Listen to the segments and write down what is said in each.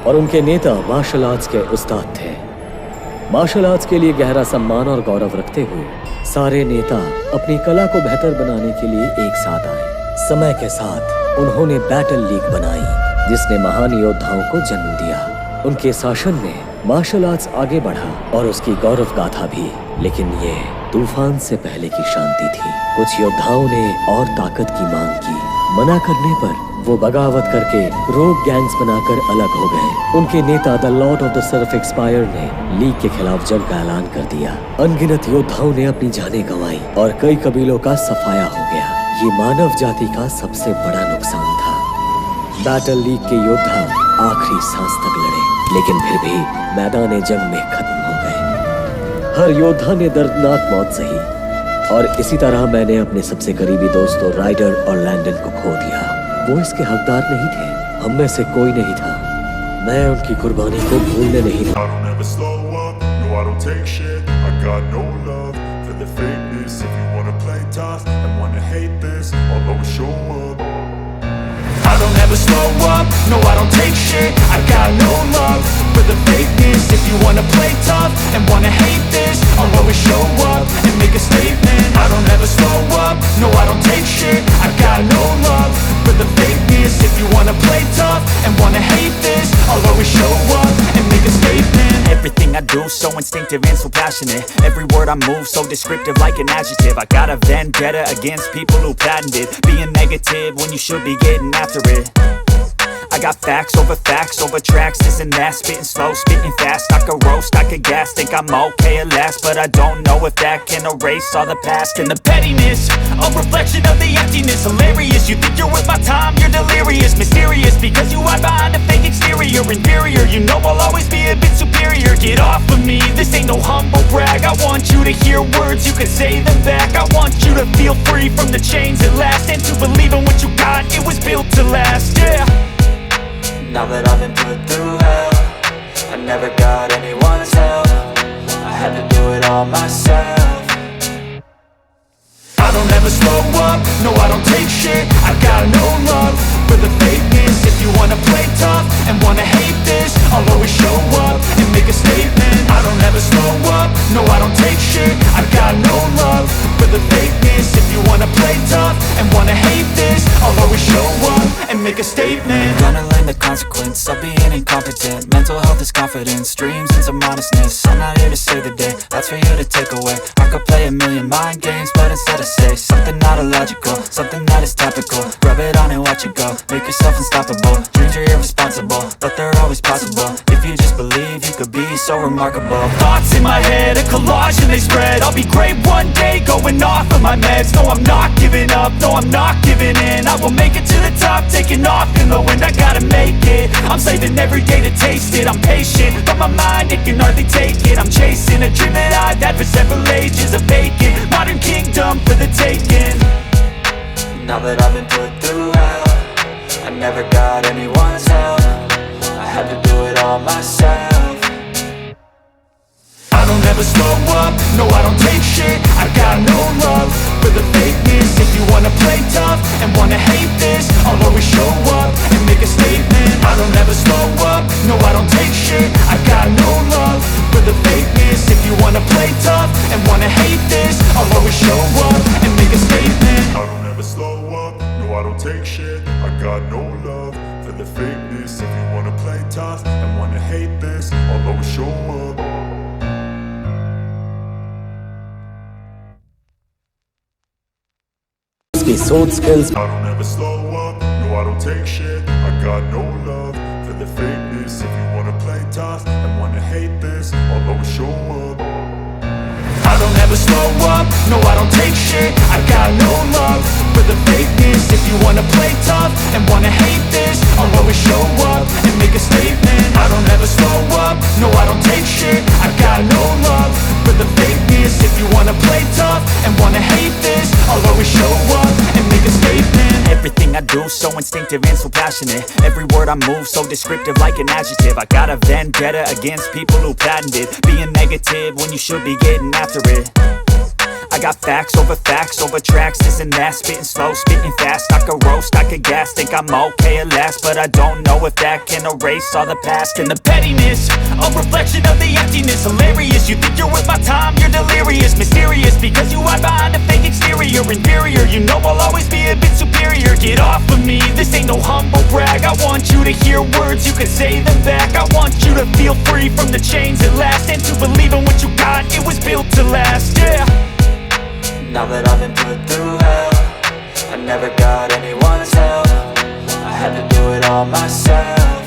और उनके नेता मार्शल आर्ट्स के उस्ताद थे। मार्शल आर्ट्स के लिए गहरा सम्मान और गौरव रखते हुए सारे नेता अपनी कला को बेहतर बनाने के लिए एक साथ आए। समय के साथ उन्होंने बैटल लीग बनाई, जिसने महान योद्धाओं को जन्म दिया। उनके शासन में मार्शल आर्ट्स आगे बढ़ा और उसकी गौरव गाथा भी। लेकिन ये तूफान से पहले की शांति थी। कुछ योद्धाओं ने और ताकत की मांग की। मना करने पर वो बगावत करके रोग गैंग्स बनाकर अलग हो गए। उनके नेता the Lord of the Surf expire ने लीग के खिलाफ जंग का ऐलान कर दिया। अनगिनत योद्धाओं ने अपनी जानें गंवाई और कई कबीलों का सफाया हो गया। ये मानव जाति का सबसे बड़ा नुकसान था। बैटल लीग के योद्धा आखिरी सांस तक लड़े, लेकिन फिर भी मैदान जंग में खत्म हो गए। हर योद्धा ने दर्दनाक मौत सही और इसी तरह मैंने अपने सबसे करीबी दोस्तों राइडर और लैंडन को खो दिया। वो इसके हकदार नहीं थे, हम में से कोई नहीं था। मैं उनकी कुर्बानी को भूलने नहीं था। I don't ever slow up, no I don't take shit. I got no love for the fakeness. If you wanna play tough and wanna hate this, I'll always show up and make a statement. I don't ever slow up, no I don't take shit. I got no love for the fakeness. If you wanna play tough and wanna hate this, I'll always show up and make a statement. Everything I do so instinctive and so passionate. Every word I move so descriptive like an adjective. I got a vendetta against people who patented being negative when you should be getting after it. I got facts over tracks, this and that. Spitting slow, spitting fast. I could roast, I could gas. Think I'm okay at last, but I don't know if that can erase all the past. And the pettiness, a reflection of the emptiness. Hilarious, you think you're worth my time, you're delirious. Mysterious, because you hide behind a fake exterior. Inferior, you know I'll always be a bit superior. Get off of me, this ain't no humble brag. I want you to hear words, you can say them back. I want you to feel free from the chains at last, and to believe in what you got, it was built to last, yeah. Now that I've been put through hell, I never got anyone's help. I had to do it all myself. I don't ever slow up, no I don't take shit. I got no love for the fakeness. If you wanna play tough and wanna hate this, I'll always show up and make a statement. I don't ever slow up, no I don't take shit. I got no love for the fakeness. If you wanna play tough and wanna hate this, I'll always show up and make a statement. Gonna learn the consequence of being incompetent. Mental health is confidence, dreams and some honestness. I'm not here to save the day, that's for you to take away. I could play a million mind games, but instead I say something not illogical, something that is topical. Rub it on and watch it go, make yourself unstoppable. Dreams are irresponsible, but they're always possible. If you just believe, you could be so remarkable. Thoughts in my head, a collage and they spread. I'll be great one day, going off of my meds. No, I'm not giving up, no, I'm not giving in. I will make it to the top, taking off in the wind. I gotta make it, I'm saving every day to taste it. I'm patient, but my mind, it can hardly take it. I'm chasing a dream that I've had for several ages. A vacant, modern kingdom for the taking. Now that I've been put through hell, I never got anyone's help. I had to do it all myself. I don't ever slow up, no I don't take shit. I got no love for the fakeness. If you wanna play tough and wanna hate this, I'll always show up and make a statement. I don't ever slow up, no I don't take shit. I got no love for the fakeness. If you wanna play tough and wanna hate this, I'll always show up and make a statement. I don't ever slow up, no I don't take shit. I got no love for the fakeness. If you wanna play tough and wanna hate this, I'll always show up. उसकी सोच skills I don't ever slow up, no I don't take shit. I got no love for the fakeness. If you wanna play tough and wanna hate this, I'll always show up. I don't ever slow up, no I don't take shit. I got no love for the fakeness. If you wanna play tough and wanna hate this, I'll always show up and make a statement. I don't ever slow up, no I don't take shit. I got no love for the fakeness. If you wanna play tough and wanna hate this, I'll always show up and make a statement. Everything I do so instinctive and so passionate. Every word I move so descriptive like an adjective. I got a vendetta against people who patented being negative when you should be getting after it. I got facts over tracks, this and that. Spitting slow, spitting fast. I could roast, I could gas. Think I'm okay at last, but I don't know if that can erase all the past. And the pettiness, a reflection of the emptiness. Hilarious, you think you're worth my time, you're delirious. Mysterious, because you hide behind a fake exterior. Inferior, you know I'll always be a bit superior. Get off of me, this ain't no humble brag. I want you to hear words, you can say them back. I want you to feel free from the chains at last, and to believe in what you got, it was built to last, yeah. Now that I've been put through hell, I never got anyone's help. I had to do it all myself.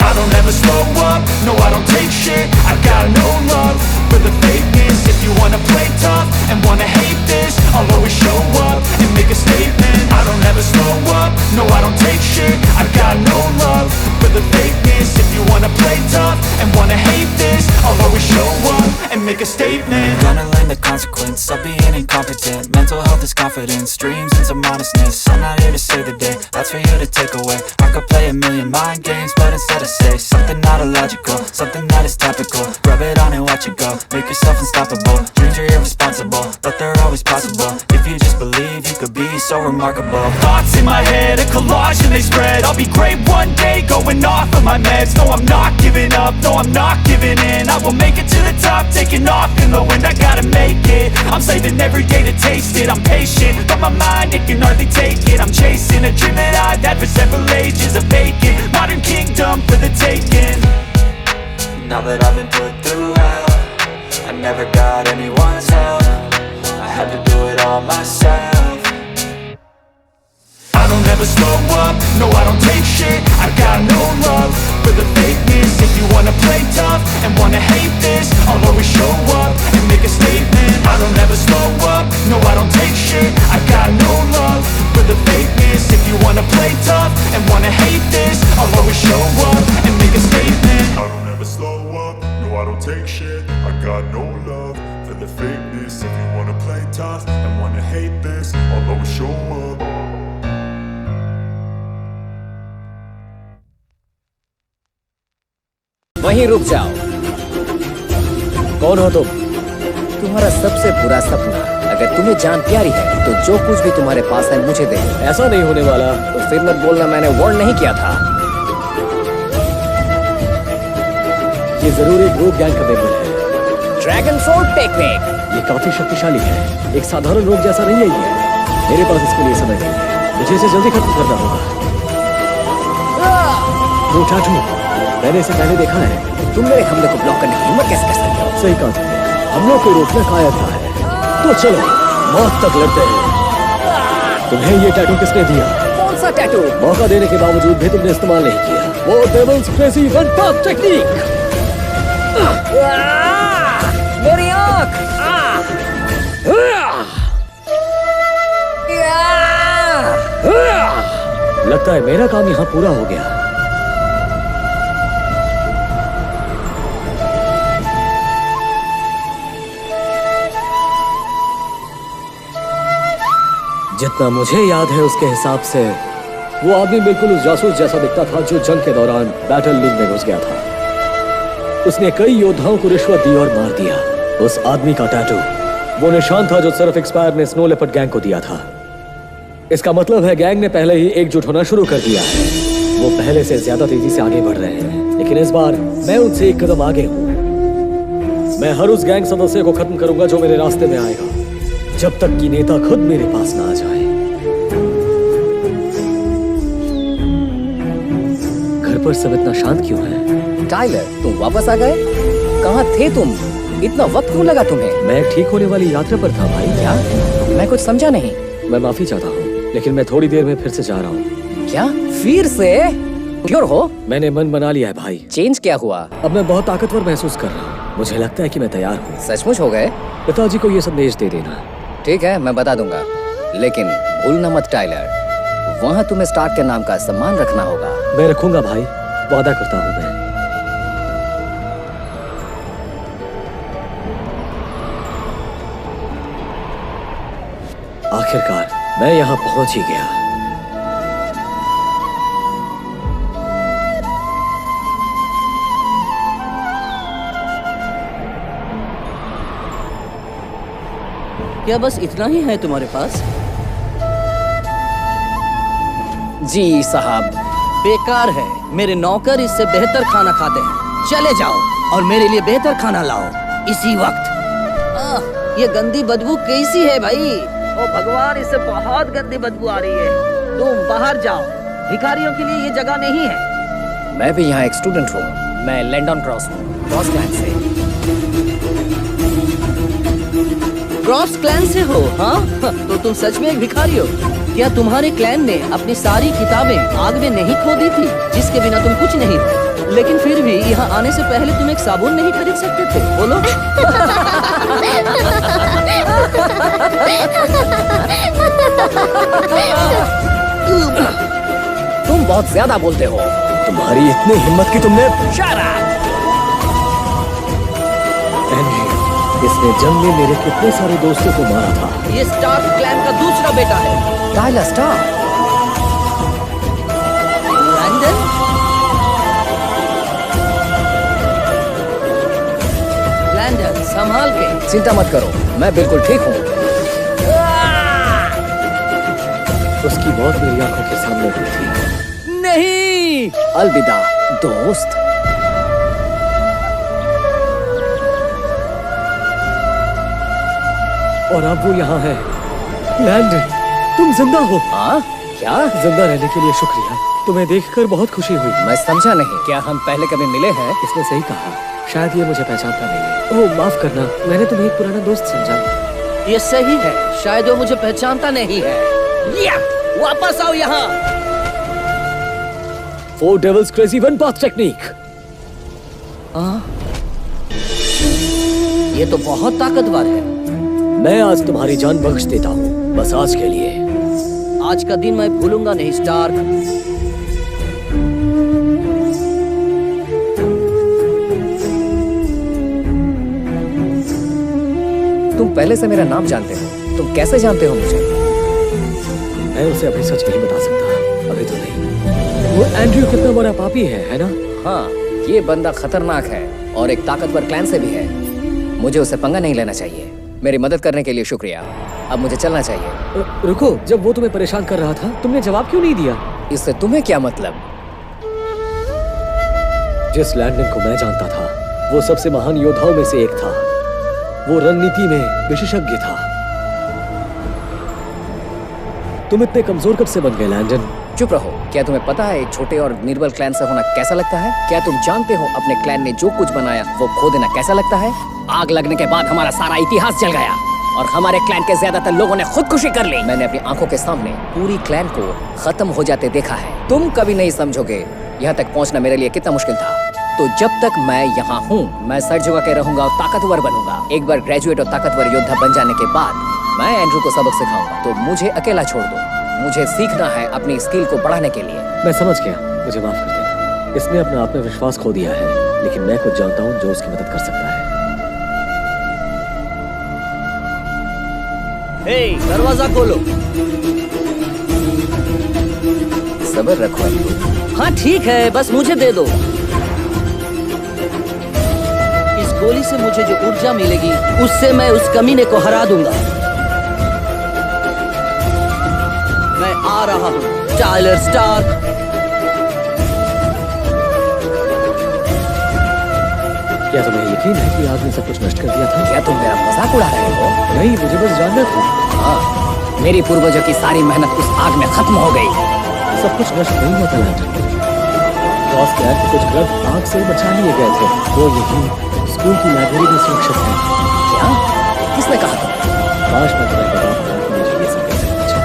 I don't ever slow up, no I don't take shit. I got no love for the fakeness. If you wanna play tough and wanna hate this, I'll always show up and make a statement. I don't ever slow up, no I don't take shit. I got no love for the fakeness. If you wanna play tough and wanna hate this, I'll always show up and make a statement. Gonna learn the consequence of being incompetent. Mental health is confidence, dreams into modestness. I'm not here to save the day, that's for you to take away. I could play a million mind games, but instead I say something not illogical, something that is topical. Rub it on and watch it go, make yourself unstoppable. Dreams are irresponsible, but they're always possible. If you just believe, you could be so remarkable. Thoughts in my head, a collage and they spread. I'll be great one day, going off of my meds. No, I'm not giving up, no, I'm not giving in. I will make it to the top, taking off in the wind. I gotta make it, I'm saving every day to taste it. I'm patient, but my mind, it can hardly take it. I'm chasing a dream that I've had for several ages. A vacant, modern kingdom for the taking. Now that I've been put through hell, I never got anyone's help. I had to do it all myself. I don't ever slow up, no I don't take shit. I got no love for the fakeness. If you wanna play tough and wanna hate this, I'll always show up and make a statement. I don't ever slow up, no I don't take shit. I got no love for the fakeness. If you wanna play tough and wanna hate this, I'll always show up and make a statement. I don't ever slow up, no I don't take shit. I got no love for the fakeness. If you wanna play tough and wanna hate this, I'll always show up. वहीं रुक जाओ। कौन हो तुम? तुम्हारा सबसे बुरा सपना। अगर तुम्हें जान प्यारी है तो जो कुछ भी तुम्हारे पास है मुझे दे दो। ऐसा नहीं होने वाला। तो फिर मत बोलना मैंने वार्न नहीं किया था। ये जरूर एक रोग गैंग का मेंबर है। Dragon fruit technique. ये काफी शक्तिशाली है, एक साधारण रोग जैसा नहीं है ये। मेरे पास इसके लिए समय नहीं है, मुझे इसे जल्दी खत्म करना होगा। वो चाचू, मैंने इसे पहले देखा है। तुम मेरे हमले को ब्लॉक करने की हिम्मत कैसे कर सकते हो? सही कहा तुमने, हमलों को रोकना कायरता है। तो चलो मौत तक लड़ते हैं। तुम्हें ये टैटू किसने दिया? कौन सा टैटू? मौका देने के बावजूद भी तुमने इस्तेमाल नहीं किया। वो डेविल्स क्रेजी वन पंच टेक्निक। मेरी आँख। लगता है मेरा काम यहाँ पूरा हो गया। जितना मुझे याद है उसके हिसाब से वो आदमी बिल्कुल उस जासूस जैसा दिखता था जो जंग के दौरान बैटल लीग में घुस गया था। उसने कई योद्धाओं को रिश्वत दी और मार दिया। उस आदमी का टैटू वो निशान था जो सिर्फ एक्सपायर ने स्नो लेपर्ड गैंग को दिया था। इसका मतलब है गैंग ने पहले ही एकजुट होना शुरू कर दिया है। वो पहले से ज्यादा तेजी से आगे बढ़ रहे हैं, लेकिन इस बार मैं उनसे एक कदम आगे हूँ। मैं हर उस गैंग सदस्य को खत्म करूंगा जो मेरे रास्ते में आएगा, जब तक कि नेता खुद मेरे पास ना आ जाए। घर पर सब इतना शांत क्यों है? टाइलर, तुम वापस आ गए? कहाँ थे तुम? इतना वक्त क्यों लगा तुम्हें? मैं ठीक होने वाली यात्रा पर था भाई। क्या? मैं कुछ समझा नहीं। मैं माफी चाहता हूँ, लेकिन मैं थोड़ी देर में फिर से जा रहा हूँ। क्या? फिर से? श्योर हो? मैंने मन बना लिया है भाई। चेंज क्या हुआ? अब मैं बहुत ताकतवर महसूस कर रहा हूँ। मुझे लगता है कि मैं तैयार हूँ। सचमुच हो गए? पिताजी को ये संदेश दे देना। ठीक है, मैं बता दूंगा, लेकिन भूलना मत टाइलर, वहाँ तुम्हें स्टार्क के नाम का सम्मान रखना होगा। मैं रखूंगा भाई, वादा करता हूँ मैं। आखिरकार मैं यहाँ पहुंच ही गया। क्या बस इतना ही है तुम्हारे पास? जी साहब। बेकार है, मेरे नौकर इससे बेहतर खाना खाते हैं। चले जाओ और मेरे लिए बेहतर खाना लाओ इसी वक्त। ये गंदी बदबू कैसी है भाई? ओ भगवान, इससे बहुत गंदी बदबू आ रही है। तुम बाहर जाओ, भिखारियों के लिए ये जगह नहीं है। मैं भी यहाँ एक स्टूडेंट हूँ। मैं लैंडन क्रॉस हूँ, क्रॉस क्लैन से। क्रॉस क्लैन से हो? हाँ, तो तुम सच में एक भिखारी हो। क्या तुम्हारे क्लैन ने अपनी सारी किताबें आग में नहीं खो दी थी, जिसके बिना तुम कुछ नहीं हो? लेकिन फिर भी यहाँ आने से पहले तुम एक साबुन नहीं खरीद सकते थे? बोलो। तुम बहुत ज्यादा बोलते हो। तुम्हारी इतनी हिम्मत कि तुमने एंड्रयू, इसने जंग में मेरे कितने सारे दोस्तों को मारा था। ये स्टार्क क्लैन का दूसरा बेटा है, टाइलर स्टार्क। लैंडन। लैंडन, संभाल के। चिंता मत करो, मैं बिल्कुल ठीक हूँ। उसकी मौत मेरी आंखों के सामने हुई थी। नहीं। अलविदा दोस्त। और अब वो यहाँ है। लैंडन, तुम जिंदा हो। हाँ? क्या? जिंदा रहने के लिए शुक्रिया। तुम्हें देखकर बहुत खुशी हुई। मैं समझा नहीं, क्या हम पहले कभी मिले हैं? इसने सही कहा, शायद ये मुझे पहचानता नहीं है। ओह माफ करना, मैंने तुम्हें एक पुराना दोस्त समझा। ये सही है, शायद वो मुझे पहचानता नहीं है। या, वापस आओ यहाँ। 4 Devils Crazy One Path technique. ये तो बहुत ताकतवर है। मैं आज तुम्हारी जान बख्श देता हूँ, बस आज के लिए। आज का दिन मैं भूलूंगा नहीं स्टार्क। तुम पहले से मेरा नाम जानते हो। तुम कैसे जानते हो मुझे? मैं उसे अभी सच नहीं बता सकता, अभी तो नहीं। वो एंड्रयू कितना बड़ा पापी है ना? हाँ, ये बंदा खतरनाक है और एक ताकतवर क्लैन से भी है। मुझे उसे पंगा नहीं लेना चाहिए। मेरी मदद करने के लिए शुक्रिया। अब मुझे चलना चाहिए। रुको, जब वो तुम्हें परेशान कर रहा था, तुमने जवाब क्यों नहीं दिया? इससे तुम्हें क्या मतलब? जिस लैंडन को मैं जानता था, वो सबसे महान योद्धाओं में से एक था। वो रणनीति में विशेषज्ञ था। तुम इतने कमजोर कब से बन गए लैंडन? चुप रहो। क्या तुम्हें पता है एक छोटे और निर्बल क्लैन से होना कैसा लगता है? क्या तुम जानते हो अपने क्लैन ने जो कुछ बनाया वो खो देना कैसा लगता है? आग लगने के बाद हमारा सारा इतिहास जल गया और हमारे क्लैन के ज्यादातर लोगों ने खुदकुशी कर ली। मैंने अपनी आंखों के सामने पूरी क्लैन को खत्म हो जाते देखा है। तुम कभी नहीं समझोगे यहाँ तक पहुँचना मेरे लिए कितना मुश्किल था। तो जब तक मैं यहाँ हूँ, मैं सर झुका के रहूंगा और ताकतवर बनूंगा। एक बार ग्रेजुएट और ताकतवर योद्धा बन जाने के बाद मैं एंड्रू को सबक सिखाऊंगा। तो मुझे अकेला छोड़ दो। मुझे सीखना है अपनी स्किल को बढ़ाने के लिए। मैं समझ गया, मुझे माफ कर देना। इसने अपना आत्मविश्वास खो दिया है, लेकिन मैं कुछ जानता हूँ जो उसकी मदद कर सकता है। हे, दरवाजा खोलो। सब्र रखो एंड्रू। हाँ ठीक है, बस मुझे दे दो। इस गोली से मुझे जो ऊर्जा मिलेगी, उससे मैं उस कमीने को हरा दूंगा। मैं आ रहा हूँ, टाइलर स्टार्क। क्या तुम्हें यकीन है कि आग ने सब कुछ नष्ट कर दिया था? क्या तुम मेरा मजाक उड़ा रहे हो? नहीं, मुझे बस जानना था। हाँ, मेरी पूर्वजों की सारी मेहनत उस आग में खत्म हो गई। सब कुछ नष्ट नहीं हुआ था लैंडन। क्रॉस क्लैन के कुछ ग्रंथ आग से बचा लिए गए थे। वो यही स्कूल की लाइब्रेरी में सुरक्षित है। क्या? किसने कहा था? काश मैं तुम्हें बता पाता कि मुझे ये सब कैसे पता।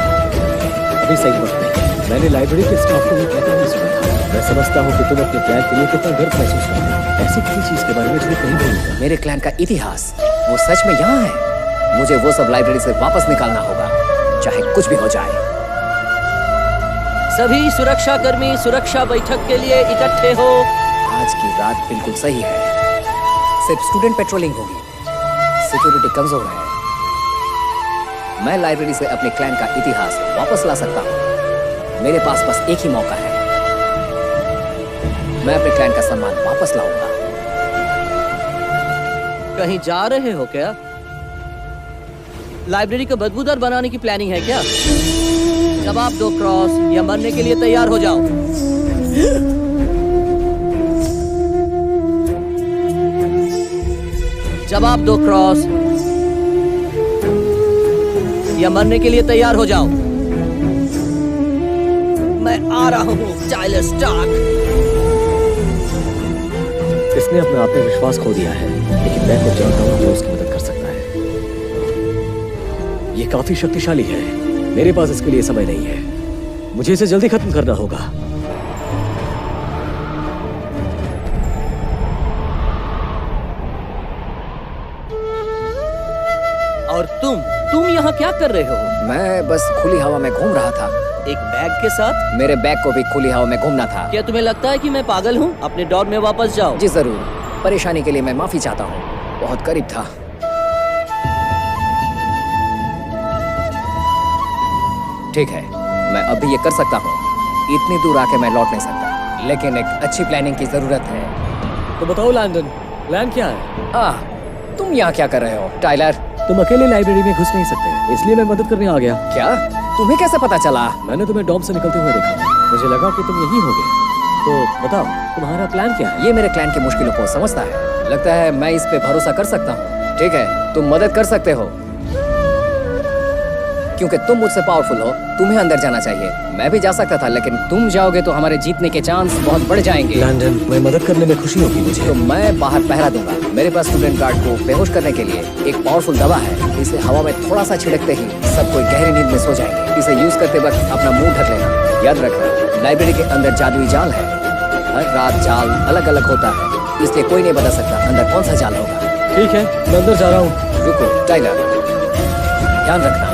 अभी सही वक्त नहीं। मैंने लाइब्रेरी के स्टाफ को भी कहते हुए सुना था। मैं समझता हूँ कि तुम अपने क्लैन के लिए कितना गर्व महसूस करते हो। ऐसी किसी चीज के बारे में झूठ नहीं बोलूंगा। मेरे क्लैन का इतिहास वो सच में यहाँ है। मुझे वो सब लाइब्रेरी से वापस निकालना होगा, चाहे कुछ भी हो जाए। सभी सुरक्षा कर्मी सुरक्षा बैठक के लिए इकट्ठे हो। आज की रात बिल्कुल सही है। सिर्फ स्टूडेंट पेट्रोलिंग होगी। सिक्योरिटी कमजोर है। मैं लाइब्रेरी से अपने क्लैन का इतिहास वापस ला सकता हूँ। मेरे पास बस एक ही मौका है। मैं अपने क्लैन का सम्मान वापस लाऊंगा। कहीं जा रहे हो क्या? लाइब्रेरी को बदबूदार बनाने की प्लानिंग है क्या? जवाब दो क्रॉस, या मरने के लिए तैयार हो जाओ। जवाब दो क्रॉस, या मरने के लिए तैयार हो जाओ। मैं आ रहा हूँ टाइलर स्टार्क। इसने अपने आप में विश्वास खो दिया है, लेकिन मैं कुछ जानता हूँ जो उसकी मदद कर सकता है। ये काफी शक्तिशाली है। मेरे पास इसके लिए समय नहीं है। मुझे इसे जल्दी खत्म करना होगा। और तुम यहाँ क्या कर रहे हो? मैं बस खुली हवा में घूम रहा था। एक बैग के साथ? मेरे बैग को भी खुली हवा में घूमना था। क्या तुम्हें लगता है कि मैं पागल हूँ? अपने डॉर में वापस जाओ। जी जरूर। परेशानी के लिए मैं माफी चाहता हूँ। बहुत करीब था। ठीक है, मैं अब भी ये कर सकता हूँ। इतनी दूर आके मैं लौट नहीं सकता, लेकिन एक अच्छी प्लानिंग की जरूरत है। तो बताओ लैंडन, प्लान क्या है? तुम यहाँ क्या कर रहे हो टाइलर? तुम अकेले लाइब्रेरी में घुस नहीं सकते, इसलिए मैं मदद करने आ गया। क्या? तुम्हें कैसे पता चला? मैंने तुम्हें डॉम से निकलते हुए देखा। मुझे लगा कि तुम यही होगे। तो बताओ, तुम्हारा प्लान क्या है? ये मेरे क्लैन की मुश्किलों को समझता है। लगता है मैं इस पे भरोसा कर सकता हूँ। ठीक है, तुम मदद कर सकते हो क्योंकि तुम मुझसे पावरफुल हो। तुम्हें अंदर जाना चाहिए। मैं भी जा सकता था, लेकिन तुम जाओगे तो हमारे जीतने के चांस बहुत बढ़ जाएंगे। लैंडन, मैं मदद करने में खुशी होगी मुझे। तो मैं बाहर पहरा दूंगा। मेरे पास स्टूडेंट गार्ड को बेहोश करने के लिए एक पावरफुल दवा है। इसे हवा में थोड़ा सा छिड़कते ही सब कोई गहरी नींद में सो जाएंगे। इसे यूज करते वक्त अपना मुंह ढक लेना। याद रखना, लाइब्रेरी के अंदर जादुई जाल है। हर रात जाल अलग अलग होता है, इसलिए कोई नहीं बता सकता अंदर कौन सा जाल होगा। ठीक है, मैं अंदर जा रहा हूँ। रुको टाइलर, ध्यान रखना।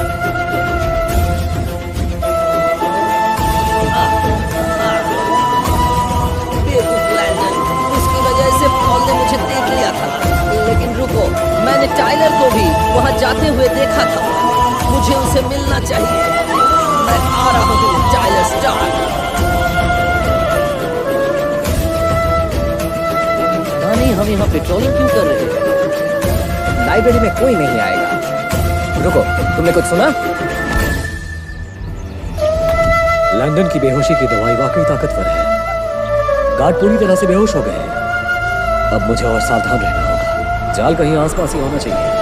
उसकी वजह से पॉल ने मुझे देख लिया था। लेकिन रुको, मैंने टाइलर को भी वहां जाते हुए देखा था। मुझे उसे मिलना चाहिए। मैं आ रहा हूँ टाइलर स्टार्क। नहीं, हम यहाँ पेट्रोलिंग क्यों कर रहे हैं? लाइब्रेरी में कोई नहीं आएगा। रुको, तुमने कुछ सुना? लैंडन की बेहोशी की दवाई वाकई ताकतवर है। गार्ड पूरी तरह से बेहोश हो गए हैं। अब मुझे और सावधान रहना होगा। जाल कहीं आसपास ही होना चाहिए।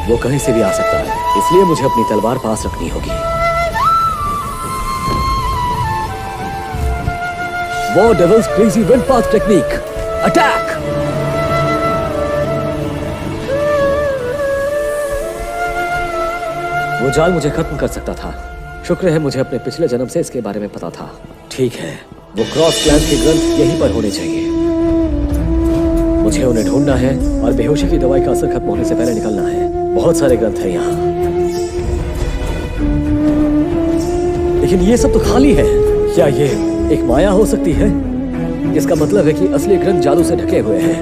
वो कहीं से भी आ सकता है, इसलिए मुझे अपनी तलवार पास रखनी होगी। वो devil's crazy wind path technique, attack! वो जाल मुझे खत्म कर सकता था। शुक्र है मुझे अपने पिछले जन्म से इसके बारे में पता था। ठीक है, वो क्रॉस क्लैन के ग्रंथ यहीं पर होने चाहिए। मुझे उन्हें ढूंढना है और बेहोशी की दवाई का असर खत्म होने से पहले निकलना है। बहुत सारे ग्रंथ हैं यहाँ, लेकिन ये सब तो खाली है। क्या ये एक माया हो सकती है, जिसका मतलब है कि असली ग्रंथ जादू से ढके हुए हैं?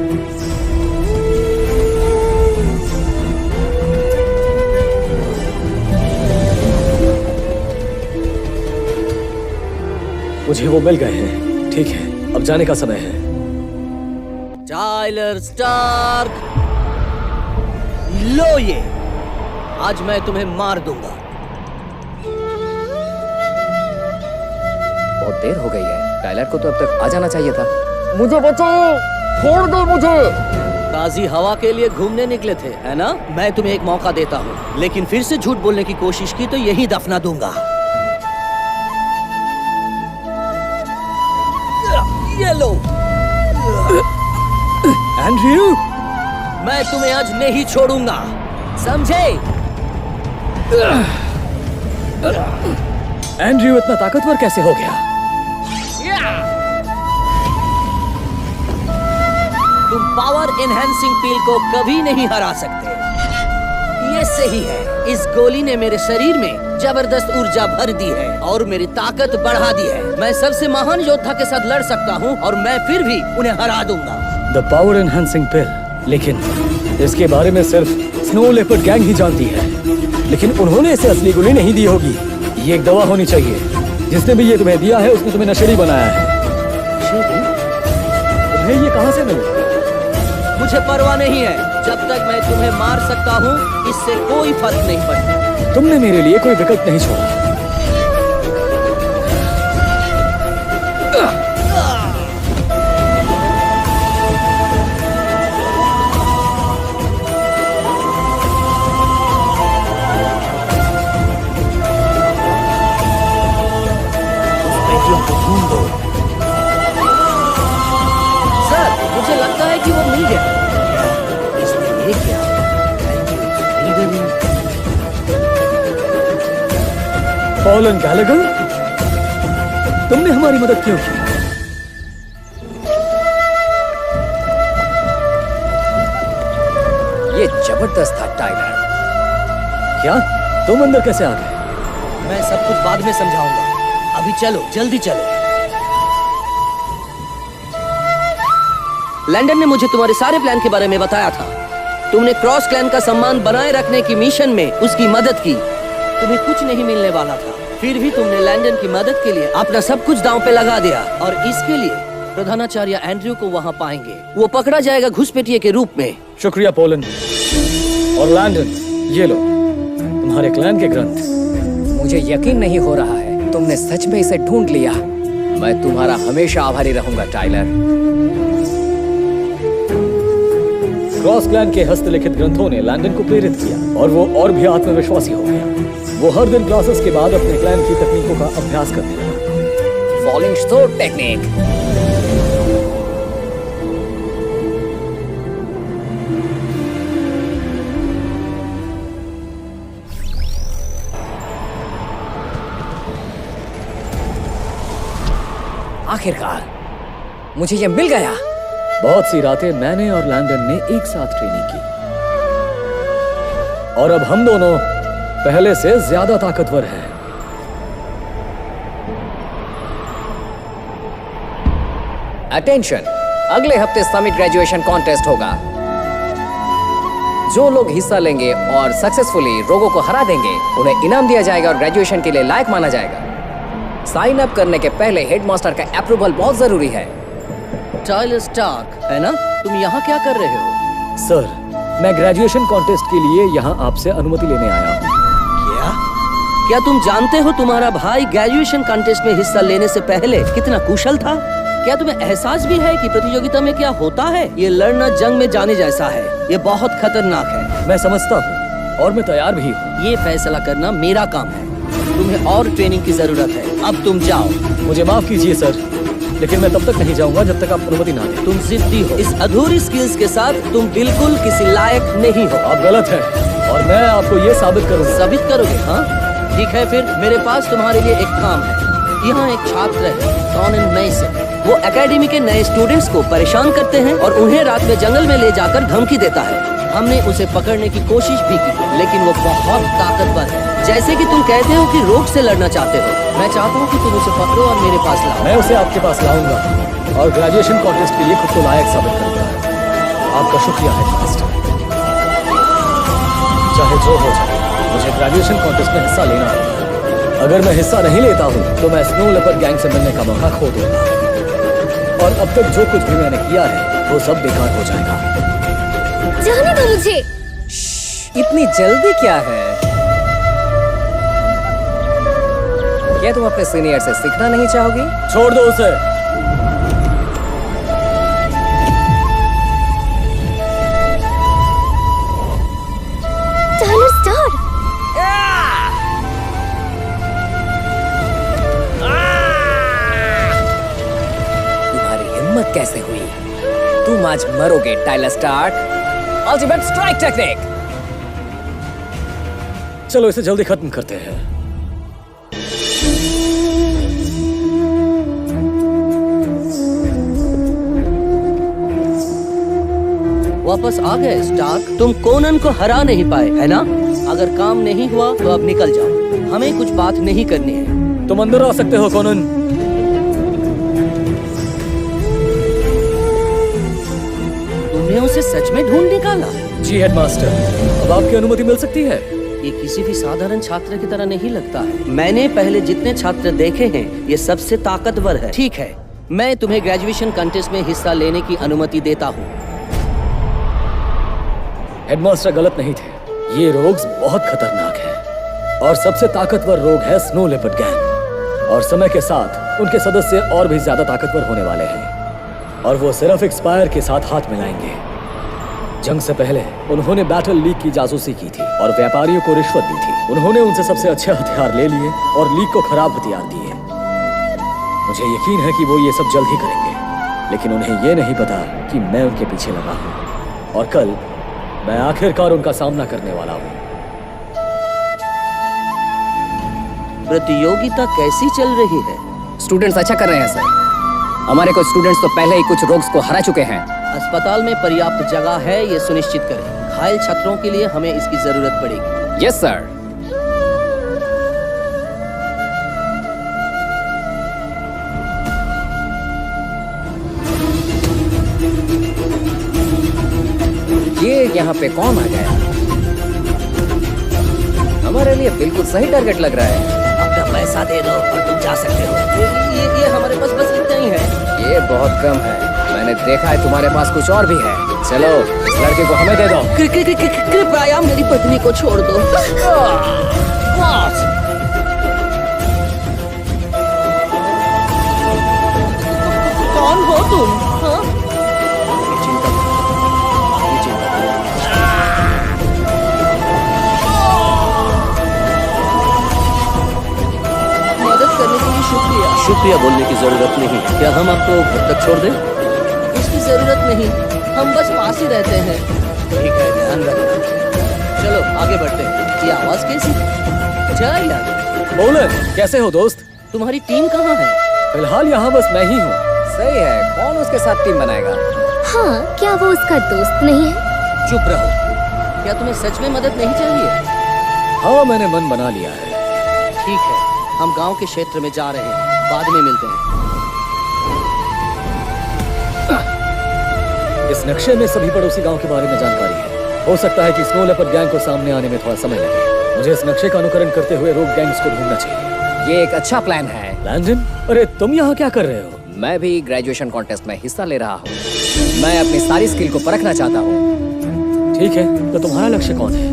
मुझे वो मिल गए हैं। ठीक है, अब जाने का समय है। टाइलर स्टार्क, लो ये। आज मैं तुम्हें मार दूंगा। बहुत देर हो गई है। टाइलर को तो अब तक आ जाना चाहिए था। मुझे बचाओ, छोड़ दो मुझे। ताजी हवा के लिए घूमने निकले थे, है ना? मैं तुम्हें एक मौका देता हूँ, लेकिन फिर से झूठ बोलने की कोशिश की तो यही दफना दूंगा। ये लो। एंड्रयू, मैं तुम्हें आज नहीं छोड़ूंगा, समझे? एंड्रयू इतना ताकतवर कैसे हो गया? तुम पावर एनहांसिंग पील को कभी नहीं हरा सकते। ये सही है। इस गोली ने मेरे शरीर में जबरदस्त ऊर्जा भर दी है और मेरी ताकत बढ़ा दी है। मैं सबसे महान योद्धा के साथ लड़ सकता हूँ और मैं फिर भी उन्हें हरा दूंगा। द पावर एनहांसिंग पिल, लेकिन इसके बारे में सिर्फ स्नो लेपर्ड गैंग ही जानती है। लेकिन उन्होंने इसे असली गोली नहीं दी होगी। ये एक दवा होनी चाहिए। जिसने भी ये तुम्हें दिया है उसने तुम्हें नशेड़ी बनाया है। तुम्हें ये कहाँ से मिला? मुझे परवाह नहीं है। जब तक मैं तुम्हें मार सकता हूँ इससे कोई फर्क नहीं पड़ता। तुमने मेरे लिए कोई विकल्प नहीं छोड़ा। सर, मुझे लगता है कि वो मिल गया। इसने ये क्या? पॉलन गैलेगर, तुमने हमारी मदद क्यों की? ये जबरदस्त था टाइलर। क्या तुम अंदर कैसे आ गए? मैं सब कुछ बाद में समझाऊंगा। अभी चलो, जल्दी चलो। लैंडन ने मुझे तुम्हारे सारे प्लान के बारे में बताया था। तुमने क्रॉस क्लैन का सम्मान बनाए रखने की मिशन में उसकी मदद की। तुम्हें कुछ नहीं मिलने वाला था, फिर भी तुमने लैंडन की मदद के लिए अपना सब कुछ दांव पे लगा दिया। और इसके लिए प्रधानाचार्य एंड्रयू को वहाँ पाएंगे। वो पकड़ा जाएगा घुसपैठिए के रूप में। शुक्रिया पोलन और लैंडन, ये लो तुम्हारे क्लैन के ग्रंथ। मुझे यकीन नहीं हो रहा है तुमने सच में इसे ढूंढ लिया। मैं तुम्हारा हमेशा आभारी रहूंगा टाइलर। क्रॉस क्लैन के हस्तलिखित ग्रंथों ने लैंडन को प्रेरित किया और वो और भी आत्मविश्वासी हो गया। वो हर दिन क्लासेस के बाद अपने क्लैन की तकनीकों का अभ्यास करने लगा। Falling sword technique. आखिरकार मुझे ये मिल गया। बहुत सी रातें मैंने और लैंडन ने एक साथ ट्रेनिंग की और अब हम दोनों पहले से ज्यादा ताकतवर हैं। अटेंशन, अगले हफ्ते समिट ग्रेजुएशन कॉन्टेस्ट होगा। जो लोग हिस्सा लेंगे और सक्सेसफुली रोगों को हरा देंगे उन्हें इनाम दिया जाएगा और ग्रेजुएशन के लिए लायक माना जाएगा। साइन अप करने के पहले हेडमास्टर का अप्रूवल बहुत जरूरी है। टाइलर स्टार्क, है ना? तुम यहाँ क्या कर रहे हो? सर, मैं ग्रेजुएशन कॉन्टेस्ट के लिए यहाँ आपसे अनुमति लेने आया हूँ। क्या तुम जानते हो तुम्हारा भाई ग्रेजुएशन कॉन्टेस्ट में हिस्सा लेने से पहले कितना कुशल था? क्या तुम्हें एहसास भी है कि प्रतियोगिता में क्या होता है? ये लड़ना जंग में जाने जैसा है। ये बहुत खतरनाक है। मैं समझता हूँ और मैं तैयार भी हूँ। ये फैसला करना मेरा काम है। तुम्हें और ट्रेनिंग की जरूरत है। अब तुम जाओ। मुझे माफ कीजिए सर, लेकिन मैं तब तक नहीं जाऊंगा जब तक आप अनुमति ना दें। तुम जिद्दी हो। इस अधूरी स्किल्स के साथ तुम बिल्कुल किसी लायक नहीं हो। आप गलत हैं और मैं आपको ये साबित करूंगा। साबित करोगे? हाँ, ठीक है। फिर मेरे पास तुम्हारे लिए एक काम है। यहाँ एक छात्र है कॉनन मैसन। वो एकेडमी के नए स्टूडेंट्स को परेशान करते हैं और उन्हें रात में जंगल में ले जाकर धमकी देता है। हमने उसे पकड़ने की कोशिश भी की, लेकिन वो बहुत ताकतवर है। जैसे कि तुम कहते हो कि रोग से लड़ना चाहते हो, मैं चाहता हूँ कि तुम उसे पकड़ो और मेरे पास लाओ। मैं उसे आपके पास लाऊंगा और ग्रेजुएशन कॉन्टेस्ट के लिए खुद को लायक साबित करूंगा। आपका शुक्रिया हेडमास्टर। चाहे जो हो जाए, मुझे ग्रेजुएशन कॉन्टेस्ट में हिस्सा लेना है। अगर मैं हिस्सा नहीं लेता हूँ तो मैं स्नो लेपर्ड गैंग से मिलने का मौका खो दूंगा और अब तक जो कुछ भी मैंने किया है वो सब बेकार हो जाएगा। जाने दो मुझे। इतनी जल्दी क्या है? क्या तुम अपने सीनियर से सीखना नहीं चाहोगी? छोड़ दो उसे। टाइलर स्टार्क, तुम्हारी हिम्मत कैसे हुई? तुम आज मरोगे Tyler Stark. Ultimate strike technique. चलो इसे जल्दी खत्म करते हैं। वापस आ गए स्टार्क। तुम कोनन को हरा नहीं पाए, है ना? अगर काम नहीं हुआ तो अब निकल जाओ। हमें कुछ बात नहीं करनी है। तुम अंदर आ सकते हो कोनन। तुमने उसे सच में ढूंढ निकाला? जी हेडमास्टर, अब आपकी अनुमति मिल सकती है। ये किसी भी साधारण छात्र की तरह नहीं लगता है। मैंने पहले जितने छात्र देखे हैं ये सबसे ताकतवर है। ठीक है, मैं तुम्हें ग्रेजुएशन कंटेस्ट में हिस्सा लेने की अनुमति देता हूँ। हेडमास्टर गलत नहीं थे। ये रोग्स बहुत खतरनाक हैं और सबसे ताकतवर रोग है स्नो लेपर्ड गैंग। और समय के साथ उनके सदस्य और भी ज्यादा ताकतवर होने वाले हैं और वो सिर्फ एक स्पायर के साथ हाथ मिलाएंगे। जंग से पहले उन्होंने बैटल लीग की जासूसी की थी और व्यापारियों को रिश्वत दी थी। उन्होंने उनसे सबसे अच्छे हथियार ले लिए और लीग को खराब हथियार दिए। मुझे यकीन है कि वो ये सब जल्द ही करेंगे, लेकिन उन्हें ये नहीं पता कि मैं उनके पीछे लगा हूं और कल मैं आखिरकार उनका सामना करने वाला हूं। प्रतियोगिता कैसी चल रही है? स्टूडेंट्स अच्छा कर रहे हैं सर। हमारे कुछ स्टूडेंट्स तो पहले ही कुछ रोग्स को हरा चुके हैं। अस्पताल में पर्याप्त जगह है, ये सुनिश्चित करें। घायल छात्रों के लिए हमें इसकी जरूरत पड़ेगी। Yes sir. ये यहाँ पे कौन आ गया? हमारे लिए बिल्कुल सही टारगेट लग रहा है। अपना पैसा दे दो और तुम जा सकते हो। ये हमारे पास बस इतना ही है। ये बहुत कम है। मैंने देखा है तुम्हारे पास कुछ और भी है। चलो इस लड़के को हमें दे दो। कृपया मेरी पत्नी को छोड़ दो। कौन हो तुम? हाँ? मदद करने के लिए शुक्रिया। शुक्रिया बोलने की जरूरत नहीं। क्या हम आपको घर तक छोड़ दें? इसकी जरूरत नहीं, हम बस पास ही रहते हैं। ठीक है, ध्यान रखना। चलो आगे बढ़ते हैं। ये आवाज कैसी? अच्छा यार, बोलन, कैसे हो दोस्त? तुम्हारी टीम कहाँ है? फिलहाल यहाँ बस मैं ही हूँ। सही है। कौन उसके साथ टीम बनाएगा? हाँ, क्या वो उसका दोस्त नहीं है? चुप रहो। क्या तुम्हें सच में मदद नहीं चाहिए? हाँ, मैंने मन बना लिया है। ठीक है, हम गांव के क्षेत्र में जा रहे हैं। बाद में मिलते हैं। इस नक्शे में सभी पड़ोसी गांव के बारे में जानकारी है। हो सकता है कि स्नो लेपर्ड गैंग को सामने आने में थोड़ा समय लगे। मुझे इस नक्शे का अनुकरण करते हुए रोग गैंग्स को ढूंढना चाहिए। ये एक अच्छा प्लान है। लैंडन, अरे तुम यहाँ क्या कर रहे हो? मैं भी ग्रेजुएशन कॉन्टेस्ट में हिस्सा ले रहा हूँ। मैं अपनी सारी स्किल को परखना चाहता हूँ। ठीक है, तो तुम्हारा लक्ष्य कौन है?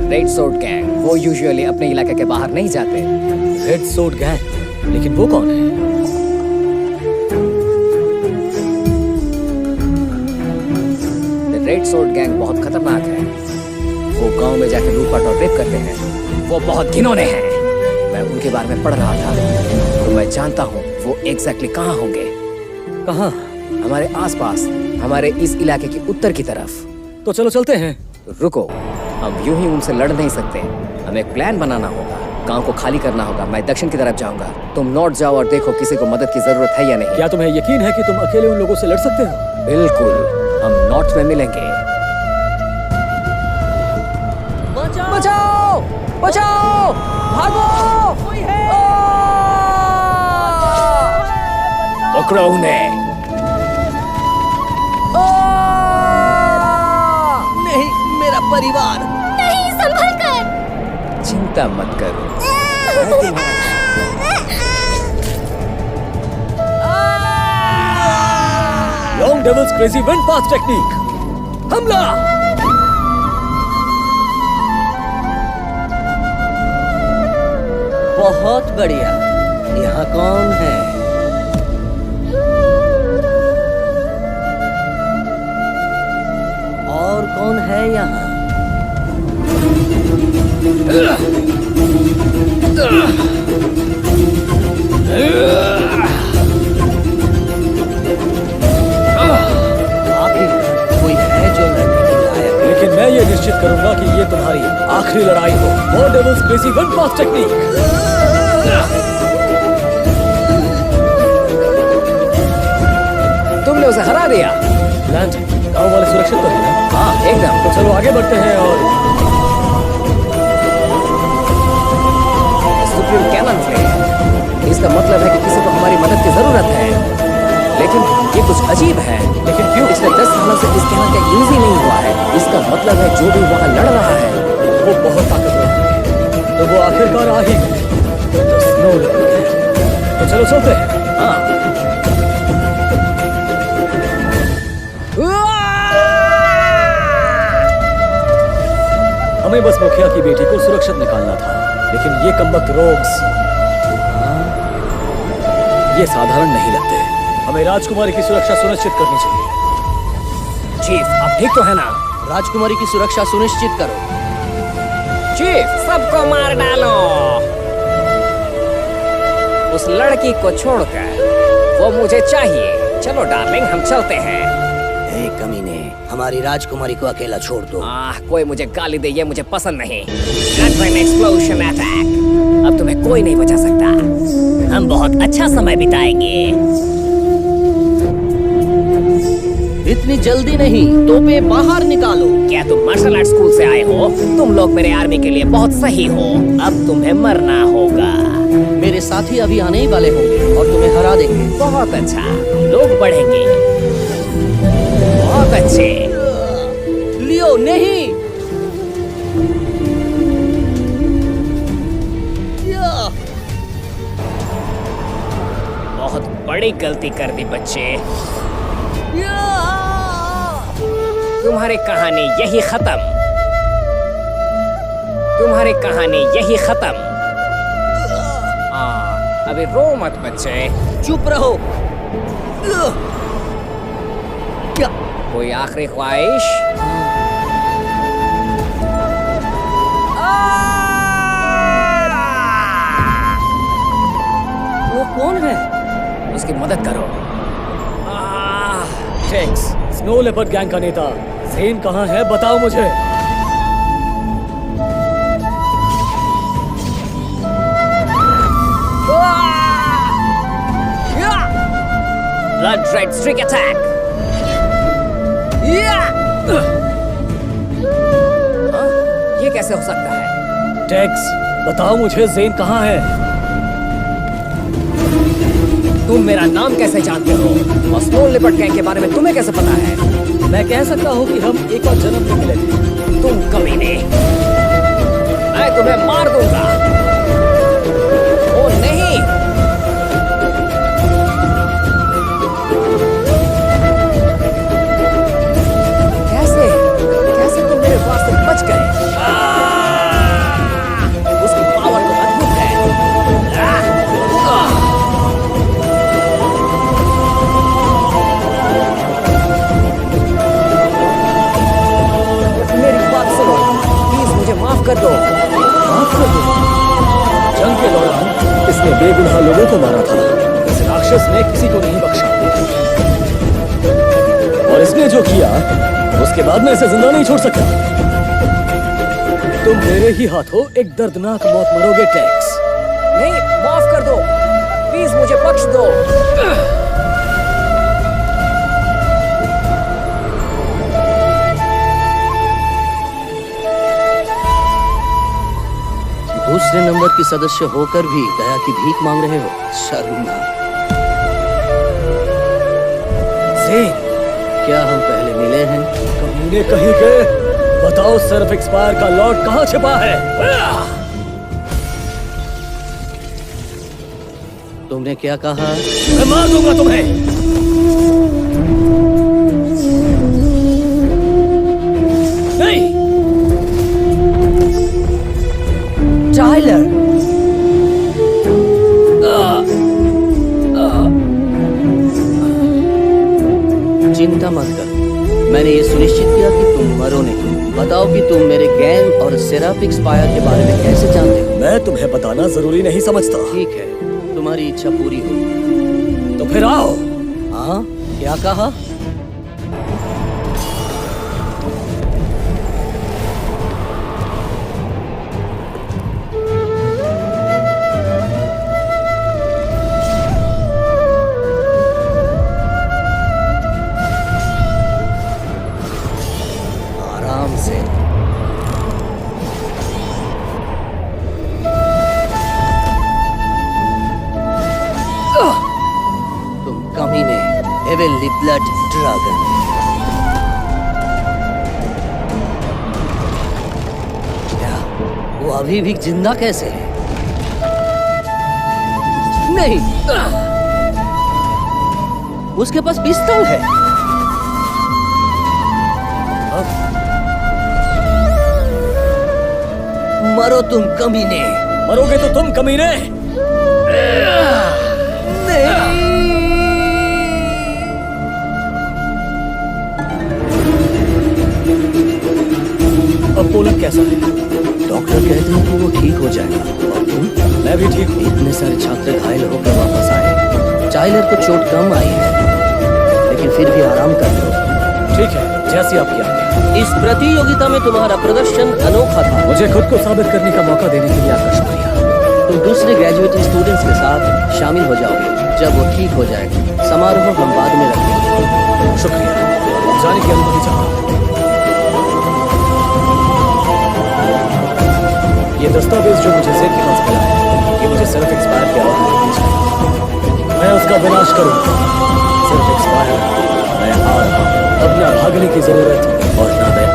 Red sword gang. वो यूजुअली अपने इलाके के बाहर नहीं जाते। Red sword gang? लेकिन वो कौन है? रेड सोर्ड गैंग बहुत खतरनाक है। वो गांव में जाके लूटपाट और रेप करते हैं। वो बहुत घिनौने हैं। मैं उनके बारे में पढ़ रहा था, तो मैं जानता हूँ वो एग्जैक्टली कहाँ होंगे। कहाँ? हमारे आसपास, हमारे इस इलाके की उत्तर की तरफ। तो चलो चलते हैं। रुको, हम यूं ही उनसे लड़ नहीं सकते। हमें एक प्लान बनाना होगा। गांव को खाली करना होगा। मैं दक्षिण की तरफ जाऊंगा, तुम नॉर्थ जाओ और देखो किसी को मदद की जरूरत है या नहीं। क्या तुम्हें यकीन है कि तुम अकेले उन लोगों से लड़ सकते हो? बिल्कुल, हम नॉर्थ में मिलेंगे। बचाओ! बचाओ! भागो! पकड़ो उन्हें! नहीं, मेरा परिवार। नहीं, संभल कर। चिंता मत करो। Long devil's crazy wind fast technique, हमला! बहुत बढ़िया। यहाँ कौन है? और कौन है यहाँ? आखिर कोई है जो लड़ने के लायक? लेकिन मैं ये निश्चित करूंगा कि ये तुम्हारी आखिरी लड़ाई हो। Long devil's crazy wind fast technique. तुमने उसे हरा दिया। लैंड, गांव वाले सुरक्षित तो है ना? हाँ, एकदम। तो चलो आगे बढ़ते हैं और सुप्रीम कैनन फ्लेम। इसका मतलब है कि किसी को हमारी मदद की जरूरत है। लेकिन ये कुछ अजीब है। लेकिन क्यों? पिछले 10 सालों से इस कैनन का यूज ही नहीं हुआ है। इसका मतलब है जो भी वहाँ लड़ रहा है वो बहुत ताकतवर है। तो वो आखिरकार आ ही गए। तो स्नो लेपर्ड गैंग। तो चलो चलते हैं। हाँ। हमें बस मुखिया की बेटी को सुरक्षित निकालना था, लेकिन ये कमबख्त रोग्स ये साधारण नहीं लगते। हमें राजकुमारी की सुरक्षा सुनिश्चित करनी चाहिए। चीफ, आप ठीक तो है ना? राजकुमारी की सुरक्षा सुनिश्चित करो। चीफ, सबको मार डालो। उस लड़की को छोड़कर, वो मुझे चाहिए। चलो डार्लिंग, हम चलते हैं। ए कमीने, हमारी राजकुमारी को अकेला छोड़ दो। कोई मुझे गाली दे, ये मुझे पसंद नहीं। Explosion attack. अब तुम्हें कोई नहीं बचा सकता। हम बहुत अच्छा समय बिताएंगे। इतनी जल्दी नहीं, तोपें बाहर निकालो। क्या तुम मार्शल आर्ट स्कूल से आए हो? तुम लोग मेरे आर्मी के लिए बहुत सही हो। अब तुम्हें मरना होगा। मेरे साथी अभी आने ही वाले होंगे और तुम्हें हरा देंगे। बहुत अच्छा, लोग बढ़ेंगे। बहुत अच्छे। लियो नहीं। बहुत बड़ी गलती कर दी बच्चे। तुम्हारी कहानी यही खत्म। तुम्हारी कहानी यही खत्म। अभी रो मत बच्चे। चुप रहो। क्या? कोई आखिरी ख्वाहिश? वो कौन है? उसकी मदद करो। टेक्स, स्नो लेपर्ड गैंग का नेता ज़ेन कहाँ है? बताओ मुझे। Blood red streak attack. ये कैसे हो सकता है? टेक्स, बताओ मुझे ज़ेन कहाँ है? तुम मेरा नाम कैसे जानते हो? और स्नो लेपर्ड गैंग के बारे में तुम्हें कैसे पता है? मैं कह सकता हूँ कि हम एक और जन्म में मिले थे। तुम कमीने, मैं तुम्हें मार दूंगा। ओ नहीं, कैसे कैसे तुम मेरे पास से बच गए? उसकी पावर तो अद्भुत है। मेरी बात सुनो, प्लीज मुझे माफ कर दो। माफ कर दो। जंग के दौरान इसने बेगुनाह लोगों को मारा था। इस राक्षस ने किसी को नहीं बख्शा। और इसने जो किया, उसके बाद मैं इसे जिंदा नहीं छोड़ सकता। तुम मेरे ही हाथों एक दर्दनाक मौत मरोगे टेक्स। नहीं, माफ कर दो, प्लीज मुझे बख्श दो। दूसरे नंबर की सदस्य होकर भी दया की भीख मांग रहे हो? शर्मनाक। ज़ेन, क्या हम पहले मिले हैं? कमीने कहीं के। बताओ सर्फ एक्सपायर का लॉर्ड कहाँ छिपा है? तुमने क्या कहा? मैं मार दूंगा तुम्हें। नहीं। टाइलर, चिंता मत कर। मैंने ये सुनिश्चित किया कि तुम मरो नहीं। बताओ कि तुम मेरे गैंग और सेराफिक स्पायर के बारे में कैसे जानते हो? मैं तुम्हें बताना जरूरी नहीं समझता। ठीक है, तुम्हारी इच्छा पूरी हुई तो फिर आओ। हाँ, क्या कहा? आराम से। तुम कमीने, हेवेनली ब्लड ड्रैगन। क्या वो अभी भी जिंदा कैसे है? नहीं, उसके पास पिस्तौल है। मरो तुम कमीने। मरोगे तो तुम कमीने। अब पोलक कैसा है? डॉक्टर कहते हैं कि वो ठीक हो जाएगा। और तुम? मैं भी ठीक हूँ। इतने सारे छात्र घायल होकर वापस आए। टाइलर को चोट कम आई है, लेकिन फिर भी आराम कर लो। ठीक है, जैसी आपकी आज्ञा। इस प्रतियोगिता में तुम्हारा प्रदर्शन अनोखा था। मुझे खुद को साबित करने का मौका देने के लिए आपका शुक्रिया। तुम दूसरे ग्रेजुएटिंग स्टूडेंट्स के साथ शामिल हो जाओगे जब वो ठीक हो जाएगा। समारोह हम बाद में रखेंगे। शुक्रिया। जाने की अनुमति चाहता हूँ। ये दस्तावेज जो मुझे जेब के पास मिला है, ये मुझे सिर्फ एक्सपायर के और चाहिए। मैं उसका विनाश करूंगा। सिर्फ एक्सपायर। मैं आ रहा हूं। अब ना भागने की जरूरत और ना मैं